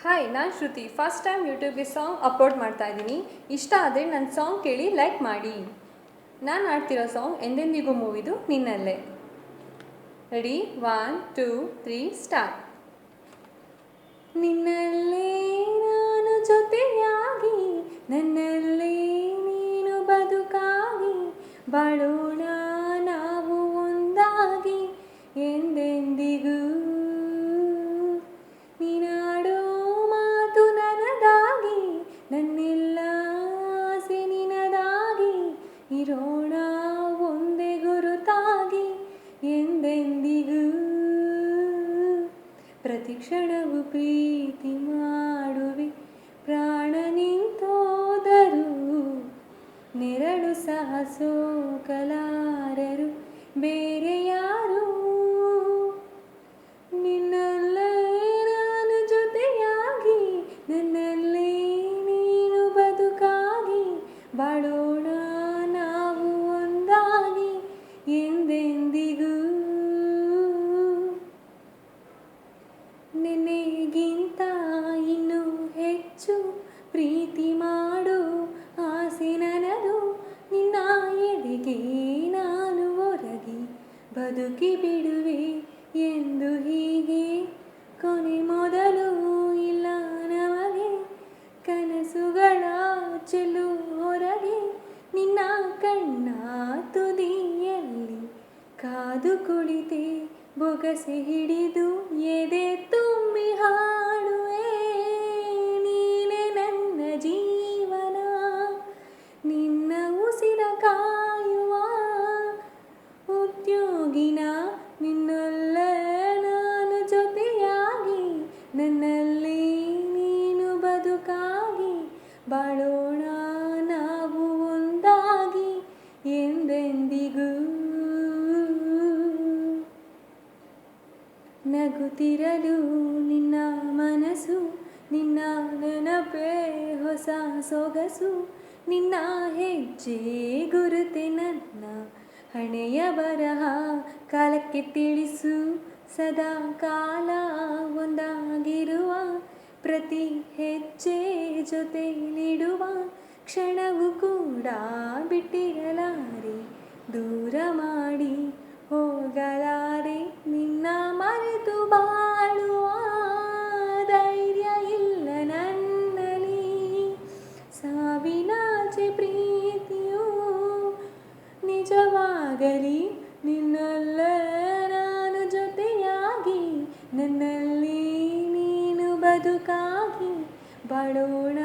Hi, ನಾನು ಶ್ರುತಿ. First time ಯೂಟ್ಯೂಬ್ಗೆ song upload ಮಾಡ್ತಾ ಇದ್ದೀನಿ. ಇಷ್ಟ ಆದರೆ ನನ್ನ ಸಾಂಗ್ ಕೇಳಿ ಲೈಕ್ ಮಾಡಿ. ನಾನು ಆಡ್ತಿರೋ ಸಾಂಗ್ ಎಂದೆಂದಿಗೂ ಮೂವಿದು ನಿನ್ನಲ್ಲೇ. ರೆಡಿ? 1 2 3 ಸ್ಟಾರ್ಟ್. ನಿನ್ನಲ್ಲೇ ನಾನು ಜೊತೆಯಾಗಿ, ನನ್ನಲ್ಲೇ ನೀನು ಬದುಕಾಗಿ, ಬಾಳೋಣ ನಾವು ಒಂದಾಗಿ ಎಂದೆಂದಿಗೂ. ನೀನಾಡೋ ಮಾತು ನನದಾಗಿ, ನನ್ನೆಲ್ಲ ಆಸೆ ನಿನದಾಗಿ, ಇರೋಣ ಒಂದೇ ಗುರುತಾಗಿ ಎಂದೆಂದಿಗೂ. ಪ್ರತಿ ಕ್ಷಣವು ಪ್ರೀತಿ ಮಾಡುವೆ, ಪ್ರಾಣ ನಿಂತೋದರು ನೆರಳು ಸಹ ಸೋಕಲಾರರು ಬೇರೆ ಯಾರು. ನಿನ್ನಲ್ಲೇ ನಾನು ಜೊತೆಯಾಗಿ, ನನ್ನಲ್ಲೇ ನೀನು ಬದುಕಾಗಿ, ಬಾಳೋಣ ನಾವು ಒಂದಾಗಿ ಎಂದೆಂದಿಗೂ. ನಿನ್ನೆಗಿಂತ ಇನ್ನೂ ಹೆಚ್ಚು ಪ್ರೀತಿ ಮಾಡು ಆಸೆ ನನ್ನದು, ನಿನ್ನ ಎದೆಗೆ ನಾನು ಒರಗಿ ಬದುಕಿ ಬಿಡುವೆ ಎಂದು ಹೀಗೆ. ಕೊನೆ ಮೊದಲು ಇಲ್ಲ ನಮಗೆ, ಕನಸುಗಳ ಚೆಲ್ಲು ಹೊರಗೆ, ನಿನ್ನ ಕಣ್ಣ ತುದಿಯಲ್ಲಿ ಕಾದು ಕುಳಿತೆ ಬೊಗಸೆ ಹಿಡಿದು ಎದೆ ತುಂಬಿ ಹಾಡುವೆ. ನೀನೆ ನನ್ನ ಜೀವನ, ನಿನ್ನ ಉಸಿರ ಕಾಯುವ ಉದ್ಯೋಗಿನ. ನಿನ್ನಲ್ಲೇ ನಾನು ಜೊತೆಯಾಗಿ, ನನ್ನಲ್ಲೇ ನೀನು ಬದುಕಾಗಿ, ಬಾಳೋಣ ನಾವು ಒಂದಾಗಿ ಎಂದೆಂದಿಗೂ. ನಗುತ್ತಿರಲು ನಿನ್ನ ಮನಸ್ಸು, ನಿನ್ನ ನೆನಪೇ ಹೊಸ ಸೊಗಸು, ನಿನ್ನ ಹೆಜ್ಜೆ ಗುರುತೆ ನನ್ನ ಹಣೆಯ ಬರಹ ಕಾಲಕ್ಕೆ ತಿಳಿಸು. ಸದಾ ಕಾಲ ಒಂದಾಗಿರುವ, ಪ್ರತಿ ಹೆಜ್ಜೆ ಜೊತೆಲಿಡುವ, ಕ್ಷಣವು ಕೂಡ ಬಿಟ್ಟಿರಲಾರೆ, ದೂರ ಮಾಡಿ ಹೋಗಲಾರೆ. ನಿನ್ನ ಮರೆತು ಬಾಳುವ ಧೈರ್ಯ ಇಲ್ಲ ನನ್ನಲ್ಲಿ, ಸಾವಿನಾಚೆ ಪ್ರೀತಿಯು ನಿಜವಾಗಲಿ. ನಿನ್ನಲ್ಲೇ ನಾನು ಜೊತೆಯಾಗಿ, ನನ್ನಲ್ಲಿ ನೀನು ಬದುಕಾಗಿ, ಬಾಳೋಣ